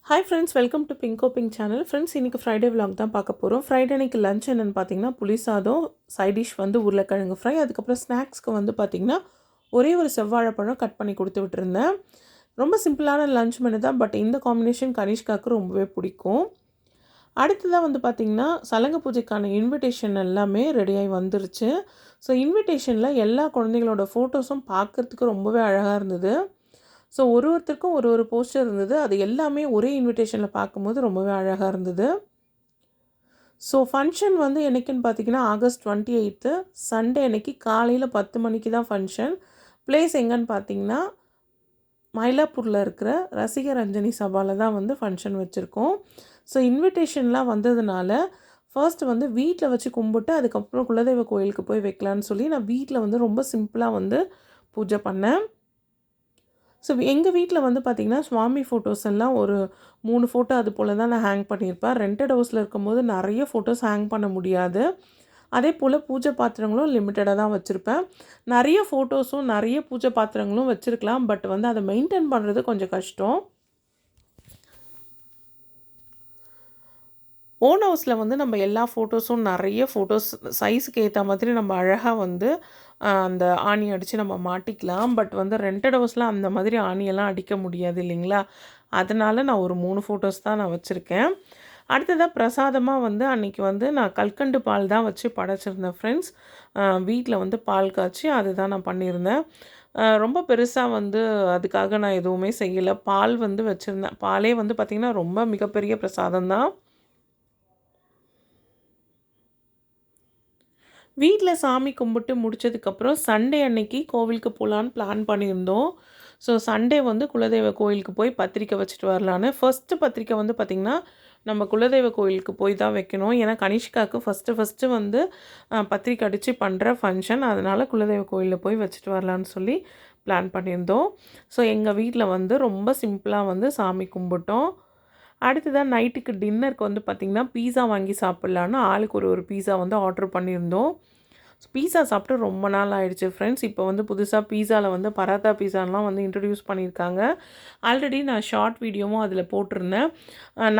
Hi friends, welcome to Bingo pink channel. Friends, இன்றைக்கி Friday vlog தான் பார்க்க போகிறோம். ஃப்ரைடே அன்றைக்கி லஞ்ச் என்னென்னு பார்த்தீங்கன்னா புளி சாதம், சைட் டிஷ் வந்து உருளைக்கிழங்கு ஃப்ரை. அதுக்கப்புறம் ஸ்நாக்ஸ்க்கு வந்து பார்த்திங்கன்னா ஒரே ஒரு செவ்வாழைப்பழம் கட் பண்ணி கொடுத்து விட்டுருந்தேன். ரொம்ப சிம்பிளான லஞ்ச் மெனு தான், பட் இந்த காம்பினேஷன் கனிஷ்காவுக்கு ரொம்பவே பிடிக்கும். அடுத்ததாக வந்து பார்த்திங்கன்னா சலங்க பூஜைக்கான இன்விடேஷன் எல்லாமே ரெடியாகி வந்துருச்சு. ஸோ இன்விடேஷனில் எல்லா குழந்தைங்களோட ஃபோட்டோஸும் பார்க்குறதுக்கு ரொம்பவே அழகாக இருந்தது. ஸோ ஒருத்தருக்கும் ஒரு போஸ்டர் இருந்தது. அது எல்லாமே ஒரே இன்விடேஷனில் பார்க்கும்போது ரொம்பவே அழகாக இருந்தது. ஸோ ஃபங்க்ஷன் வந்து என்றைக்குன்னு பார்த்தீங்கன்னா ஆகஸ்ட் 28 சண்டே அன்னைக்கு காலையில் 10 மணிக்கு தான் ஃபங்க்ஷன். பிளேஸ் எங்கன்னு பார்த்தீங்கன்னா மயிலாப்பூரில் இருக்கிற ரசிகர் ரஞ்சனி சபாவில் தான் வந்து ஃபங்க்ஷன் வச்சுருக்கோம். ஸோ இன்விடேஷன்லாம் வந்ததுனால ஃபர்ஸ்ட் வந்து வீட்டில் வச்சு கும்பிட்டு அதுக்கப்புறம் குலதெய்வ கோயிலுக்கு போய் வைக்கலான்னு சொல்லி நான் வீட்டில் வந்து ரொம்ப சிம்பிளாக வந்து பூஜை பண்ணேன். ஸோ எங்கள் வீட்டில் வந்து பார்த்திங்கன்னா சுவாமி ஃபோட்டோஸ் எல்லாம் ஒரு 3 ஃபோட்டோ அது போல் தான் நான் ஹேங் பண்ணியிருப்பேன். ரெண்டட் ஹவுஸில் இருக்கும்போது நிறைய ஃபோட்டோஸ் ஹேங் பண்ண முடியாது. அதே போல் பூஜை பாத்திரங்களும் லிமிட்டடாக தான் வச்சுருப்பேன். நிறைய ஃபோட்டோஸும் நிறைய பூஜை பாத்திரங்களும் வச்சுருக்கலாம், பட் வந்து அதை மெயின்டைன் பண்ணுறது கொஞ்சம் கஷ்டம். ஓன் ஹவுஸில் வந்து நம்ம எல்லா ஃபோட்டோஸும் நிறைய ஃபோட்டோஸ் சைஸுக்கு ஏற்ற மாதிரி நம்ம அழகாக வந்து அந்த ஆணி அடித்து நம்ம மாட்டிக்கலாம். பட் வந்து ரெண்டட் ஹவுஸில் அந்த மாதிரி ஆணியெல்லாம் அடிக்க முடியாது இல்லைங்களா? அதனால் நான் ஒரு 3 ஃபோட்டோஸ் தான் நான் வச்சுருக்கேன். அடுத்ததாக பிரசாதமாக வந்து அன்றைக்கி வந்து நான் கல்கண்டு பால் தான் வச்சு படைச்சிருந்தேன் ஃப்ரெண்ட்ஸ். வீட்டில் வந்து பால் காய்ச்சி அதுதான் நான் பண்ணியிருந்தேன். ரொம்ப பெருசாக வந்து அதுக்காக நான் எதுவுமே செய்யலை. பால் வந்து வச்சுருந்தேன். பாலே வந்து பார்த்திங்கன்னா ரொம்ப மிகப்பெரிய பிரசாதம் தான். வீட்டில் சாமி கும்பிட்டு முடித்ததுக்கப்புறம் சண்டே அன்னைக்கு கோவிலுக்கு போகலான்னு பிளான் பண்ணியிருந்தோம். ஸோ சண்டே வந்து குலதெய்வ கோயிலுக்கு போய் பத்திரிக்கை வச்சுட்டு வரலான்னு. ஃபஸ்ட்டு பத்திரிக்கை வந்து பார்த்திங்கன்னா நம்ம குலதெய்வ கோயிலுக்கு போய் தான் வைக்கணும். ஏன்னா கனிஷ்காவுக்கு ஃபஸ்ட்டு வந்து பத்திரிக்கை அடித்து பண்ணுற ஃபங்க்ஷன். அதனால் குலதெய்வ கோயிலில் போய் வச்சுட்டு வரலான்னு சொல்லி பிளான் பண்ணியிருந்தோம். ஸோ எங்கள் வீட்டில் வந்து ரொம்ப சிம்பிளாக வந்து சாமி கும்பிட்டோம். அடுத்ததான் நைட்டுக்கு டின்னருக்கு வந்து பார்த்திங்கன்னா பீஸா வாங்கி சாப்பிட்லான்னு ஆளுக்கு ஒரு பீஸா வந்து ஆர்டர் பண்ணியிருந்தோம். பீஸா சாப்பிட்டு ரொம்ப நாள் ஆகிடுச்சு ஃப்ரெண்ட்ஸ். இப்போ வந்து புதுசாக பீஸாவில் வந்து பராத்தா பீஸாலாம் வந்து இன்ட்ரடியூஸ் பண்ணியிருக்காங்க. ஆல்ரெடி நான் ஷார்ட் வீடியோவும் அதில் போட்டிருந்தேன்.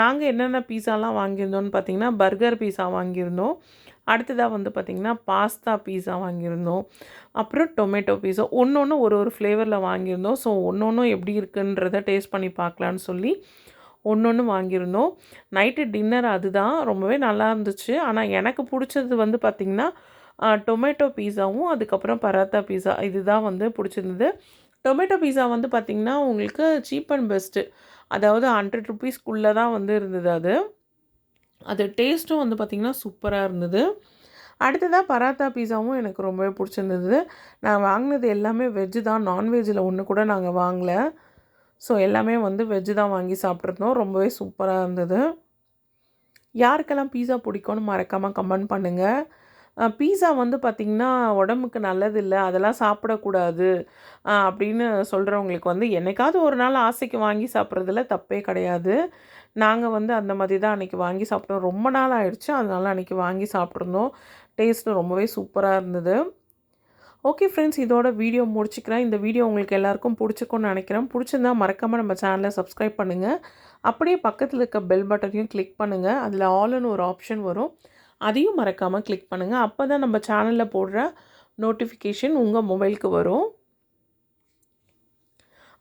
நாங்கள் என்னென்ன பீஸாலாம் வாங்கியிருந்தோம்னு பார்த்திங்கன்னா பர்கர் பீஸா வாங்கியிருந்தோம். அடுத்ததாக வந்து பார்த்திங்கன்னா பாஸ்தா பீஸா வாங்கியிருந்தோம். அப்புறம் டொமேட்டோ பீஸா ஒன்று ஒரு ஃப்ளேவரில் வாங்கியிருந்தோம். ஸோ ஒன்று எப்படி இருக்குன்றதை டேஸ்ட் பண்ணி பார்க்கலான்னு சொல்லி ஒன்று வாங்கியிருந்தோம். நைட்டு டின்னர் அதுதான் ரொம்பவே நல்லா இருந்துச்சு. ஆனால் எனக்கு பிடிச்சது வந்து பார்த்திங்கன்னா டொமேட்டோ பீஸாவும் அதுக்கப்புறம் பராத்தா பீஸா இதுதான் வந்து பிடிச்சிருந்தது. டொமேட்டோ பீஸா வந்து பார்த்திங்கன்னா உங்களுக்கு சீப் அண்ட் பெஸ்ட்டு, அதாவது 100 ருபீஸ்க்குள்ளே தான் வந்து இருந்தது. அது டேஸ்ட்டும் வந்து பார்த்திங்கன்னா சூப்பராக இருந்தது. அடுத்ததாக பராத்தா பீஸாவும் எனக்கு ரொம்பவே பிடிச்சிருந்தது. நான் வாங்கினது எல்லாமே வெஜ்ஜு தான், நான்வெஜ்ஜில் ஒன்று கூட நாங்கள் வாங்கலை. ஸோ எல்லாமே வந்து வெஜ்ஜு தான் வாங்கி சாப்பிட்ருந்தோம். ரொம்பவே சூப்பராக இருந்தது. யாருக்கெல்லாம் பீஸா பிடிக்கும்னு மறக்காமல் கமெண்ட் பண்ணுங்கள். பீஸா வந்து பார்த்திங்கன்னா உடம்புக்கு நல்லதில்லை, அதெல்லாம் சாப்பிடக்கூடாது அப்படின்னு சொல்கிறவங்களுக்கு வந்து என்னைக்காவது ஒரு நாள் ஆசைக்கு வாங்கி சாப்பிட்றதுல தப்பே கிடையாது. நாங்கள் வந்து அந்த மாதிரி தான் அன்றைக்கி வாங்கி சாப்பிட்டோம். ரொம்ப நாள் ஆயிடுச்சு, அதனால அன்றைக்கி வாங்கி சாப்பிட்ருந்தோம். டேஸ்ட்டு ரொம்பவே சூப்பராக இருந்தது. ஓகே ஃப்ரெண்ட்ஸ், இதோட வீடியோ முடிச்சுக்கிறேன். இந்த வீடியோ உங்களுக்கு எல்லாருக்கும் பிடிச்சிக்கும்னு நினைக்கிறேன். பிடிச்சிருந்தா மறக்காமல் நம்ம சேனலை சப்ஸ்கிரைப் பண்ணுங்கள். அப்படியே பக்கத்தில் இருக்க பெல் பட்டனையும் கிளிக் பண்ணுங்கள். அதில் ஆல்னு ஒரு ஆப்ஷன் வரும், அதையும் மறக்காமல் கிளிக் பண்ணுங்கள். அப்போ தான் நம்ம சேனலில் போடுற நோட்டிஃபிகேஷன் உங்கள் மொபைலுக்கு வரும்.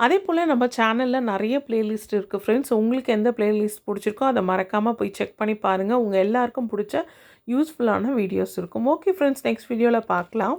அதே போல் நம்ம சேனலில் நிறைய ப்ளேலிஸ்ட் இருக்குது ஃப்ரெண்ட்ஸ். உங்களுக்கு எந்த ப்ளேலிஸ்ட் பிடிச்சிருக்கோ அதை மறக்காமல் போய் செக் பண்ணி பாருங்கள். உங்கள் எல்லாருக்கும் பிடிச்ச யூஸ்ஃபுல்லான வீடியோஸ் இருக்கும். ஓகே ஃப்ரெண்ட்ஸ், நெக்ஸ்ட் வீடியோவில் பார்க்கலாம்.